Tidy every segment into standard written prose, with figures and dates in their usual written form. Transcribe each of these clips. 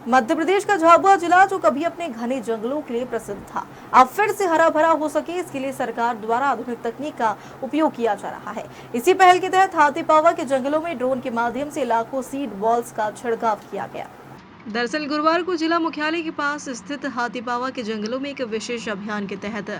मध्य प्रदेश का झाबुआ जिला जो कभी अपने घने जंगलों के लिए प्रसिद्ध था, अब फिर से हरा भरा हो सके इसके लिए सरकार द्वारा आधुनिक तकनीक का उपयोग किया जा रहा है। इसी पहल के तहत हाथीपावा के जंगलों में ड्रोन के माध्यम से लाखों सीड बॉल्स का छिड़काव किया गया। दरअसल गुरुवार को जिला मुख्यालय के पास स्थित हाथीपावा के जंगलों में एक विशेष अभियान के तहत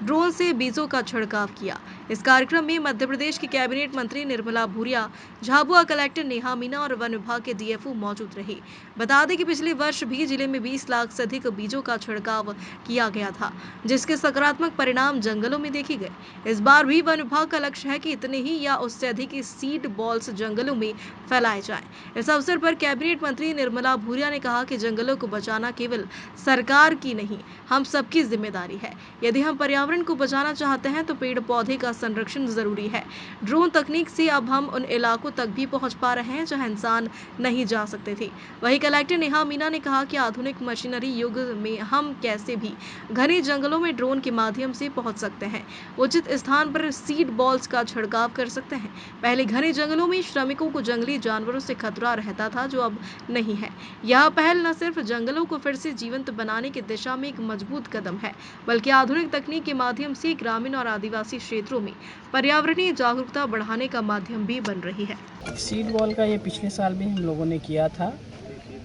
ड्रोन से बीजों का छिड़काव किया। इस कार्यक्रम में मध्य प्रदेश की कैबिनेट मंत्री निर्मला भूरिया, झाबुआ कलेक्टर नेहा मीना और वन विभाग के डीएफओ मौजूद रहे। बता दें कि पिछले वर्ष भी जिले में 20 लाख से अधिक बीजों का छिड़काव किया गया था, जिसके सकारात्मक परिणाम जंगलों में देखे गए। इस बार भी वन विभाग का लक्ष्य है कि इतने ही या उससे अधिक सीड बॉल्स जंगलों में फैलाए जाएं। इस अवसर पर कैबिनेट मंत्री निर्मला भूरिया ने कहा कि जंगलों को बचाना केवल सरकार की नहीं, हम सबकी जिम्मेदारी है। यदि हम पर्यावरण को बचाना चाहते हैं तो पेड़ पौधे का संरक्षण जरूरी है। ड्रोन तकनीक से अब हम उन इलाकों तक भी पहुंच पा रहे हैं जहां इंसान नहीं जा सकते थे। वहीं कलेक्टर नेहा मीना ने कहा कि आधुनिक मशीनरी युग में हम कैसे भी घने जंगलों में ड्रोन के माध्यम से पहुंच सकते हैं, उचित स्थान पर सीड बॉल्स का छिड़काव कर सकते हैं। पहले घने जंगलों में श्रमिकों को जंगली जानवरों से खतरा रहता था, जो अब नहीं है। यह पहल न सिर्फ जंगलों को फिर से जीवंत बनाने की दिशा में एक मजबूत कदम है, बल्कि आधुनिक तकनीक के माध्यम से ग्रामीण और आदिवासी क्षेत्रों में पर्यावरणीय जागरूकता बढ़ाने का माध्यम भी बन रही है। सीड बॉल का ये पिछले साल भी हम लोगों ने किया था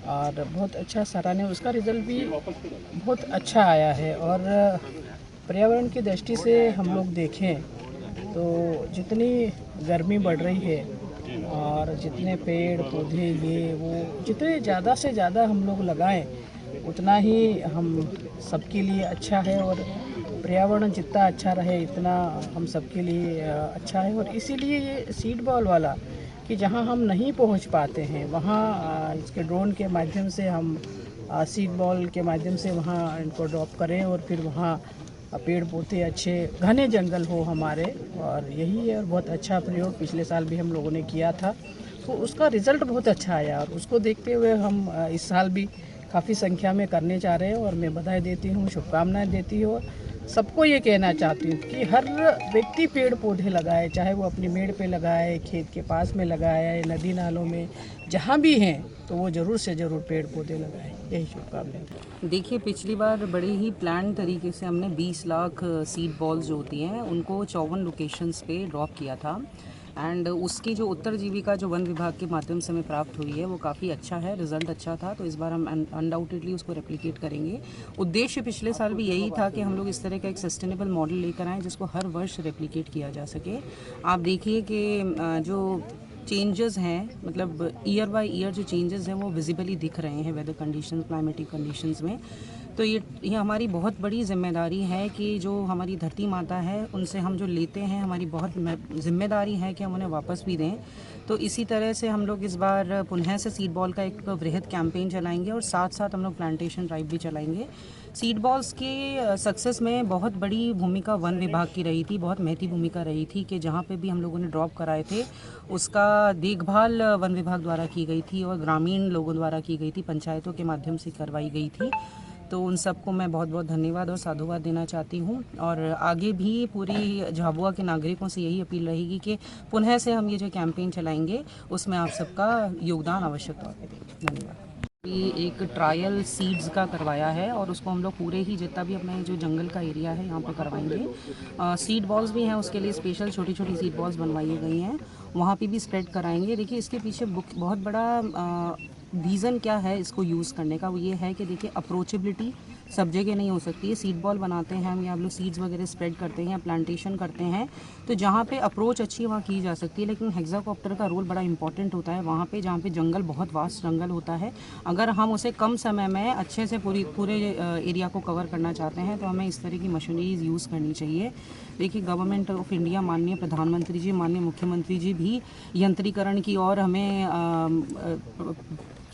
और बहुत अच्छा सराहनीय, उसका रिजल्ट भी बहुत अच्छा आया है। और पर्यावरण की दृष्टि से हम लोग देखें तो जितनी गर्मी बढ़ रही है और जितने पेड़ पौधे ये वो जितने ज़्यादा से ज़्यादा हम लोग लगाएं उतना ही हम सबके लिए अच्छा है। और पर्यावरण जितना अच्छा रहे इतना हम सबके लिए अच्छा है। और इसीलिए ये सीड बॉल वाला कि जहां हम नहीं पहुंच पाते हैं वहां इसके ड्रोन के माध्यम से हम सीड बॉल के माध्यम से वहां इनको ड्रॉप करें और फिर वहां पेड़ पौधे अच्छे घने जंगल हो हमारे। और यही है, और बहुत अच्छा प्रयोग पिछले साल भी हम लोगों ने किया था, तो उसका रिज़ल्ट बहुत अच्छा आया। और उसको देखते हुए हम इस साल भी काफ़ी संख्या में करने जा रहे हैं। और मैं बधाई देती हूँ, शुभकामनाएं देती हूँ। सबको ये कहना चाहती हूँ कि हर व्यक्ति पेड़ पौधे लगाए, चाहे वो अपनी मेड़ पे लगाए, खेत के पास में लगाए, नदी नालों में जहाँ भी हैं, तो वो ज़रूर से ज़रूर पेड़ पौधे लगाएं। यही शुभकामनाएं। देखिए, पिछली बार बड़े ही प्लान तरीके से हमने 20 लाख सीड बॉल्स जो होती हैं उनको 54 लोकेशंस पे ड्रॉप किया था। एंड उसकी जो उत्तर जीविका जो वन विभाग के माध्यम से हमें प्राप्त हुई है वो काफ़ी अच्छा है, रिजल्ट अच्छा था। तो इस बार हम अनडाउटेडली उसको रेप्लिकेट करेंगे। उद्देश्य पिछले साल भी यही था कि हम लोग इस तरह का एक सस्टेनेबल मॉडल लेकर आएँ जिसको हर वर्ष रेप्लिकेट किया जा सके। आप देखिए कि जो चेंजेस हैं, मतलब ईयर बाय ईयर जो चेंजेस हैं वो विजिबली दिख रहे हैं वेदर कंडीशंस, क्लाइमेटिक कंडीशंस में। तो ये हमारी बहुत बड़ी जिम्मेदारी है कि जो हमारी धरती माता है उनसे हम जो लेते हैं, हमारी बहुत जिम्मेदारी है कि हम उन्हें वापस भी दें। तो इसी तरह से हम लोग इस बार पुनः से सीड बॉल का एक वृहद कैंपेन चलाएंगे और साथ साथ हम लोग प्लांटेशन ड्राइव भी चलाएंगे। सीड बॉल्स के सक्सेस में बहुत बड़ी भूमिका वन विभाग की रही थी, बहुत महती भूमिका रही थी कि जहाँ पे भी हम लोगों ने ड्रॉप कराए थे उसका देखभाल वन विभाग द्वारा की गई थी और ग्रामीण लोगों द्वारा की गई थी, पंचायतों के माध्यम से करवाई गई थी। तो उन सबको मैं बहुत बहुत धन्यवाद और साधुवाद देना चाहती हूँ। और आगे भी पूरी झाबुआ के नागरिकों से यही अपील रहेगी कि पुनः से हम ये जो कैंपेन चलाएंगे उसमें आप सबका योगदान आवश्यक तौर पर दें। धन्यवाद। ये एक ट्रायल सीड्स का करवाया है और उसको हम लोग पूरे ही जितना भी अपने जो जंगल का एरिया है यहाँ पे करवाएंगे। सीड बॉल्स भी हैं, उसके लिए स्पेशल छोटी छोटी सीड बॉल्स बनवाई गई हैं, वहाँ पे भी स्प्रेड कराएंगे। देखिए, इसके पीछे बहुत बड़ा रीज़न क्या है इसको यूज़ करने का, वो ये है कि देखिए अप्रोचेबिलिटी सब जगह नहीं हो सकती है। सीड बॉल बनाते हैं हम या हम लोग सीड्स वगैरह स्प्रेड करते हैं या प्लांटेशन करते हैं तो जहाँ पे अप्रोच अच्छी है वहाँ की जा सकती है, लेकिन हेक्साकॉप्टर का रोल बड़ा इंपॉर्टेंट होता है वहाँ पे जहाँ पे जंगल बहुत वास्ट जंगल होता है। अगर हम उसे कम समय में अच्छे से पूरे एरिया को कवर करना चाहते हैं तो हमें इस तरह की मशीनरीज यूज़ करनी चाहिए। देखिए, गवर्नमेंट ऑफ इंडिया, माननीय प्रधानमंत्री जी, माननीय मुख्यमंत्री जी भी यंत्रीकरण की और हमें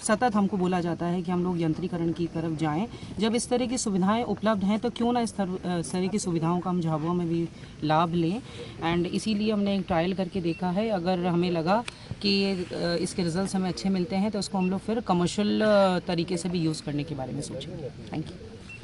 सतत हमको बोला जाता है कि हम लोग यंत्रीकरण की तरफ जाएं। जब इस तरह की सुविधाएं उपलब्ध हैं तो क्यों ना इस तरह की सुविधाओं का हम झाबुआ में भी लाभ लें। एंड इसीलिए हमने एक ट्रायल करके देखा है। अगर हमें लगा कि इसके रिजल्ट्स हमें अच्छे मिलते हैं तो उसको हम लोग फिर कमर्शियल तरीके से भी यूज़ करने के बारे में सोचेंगे। Thank you.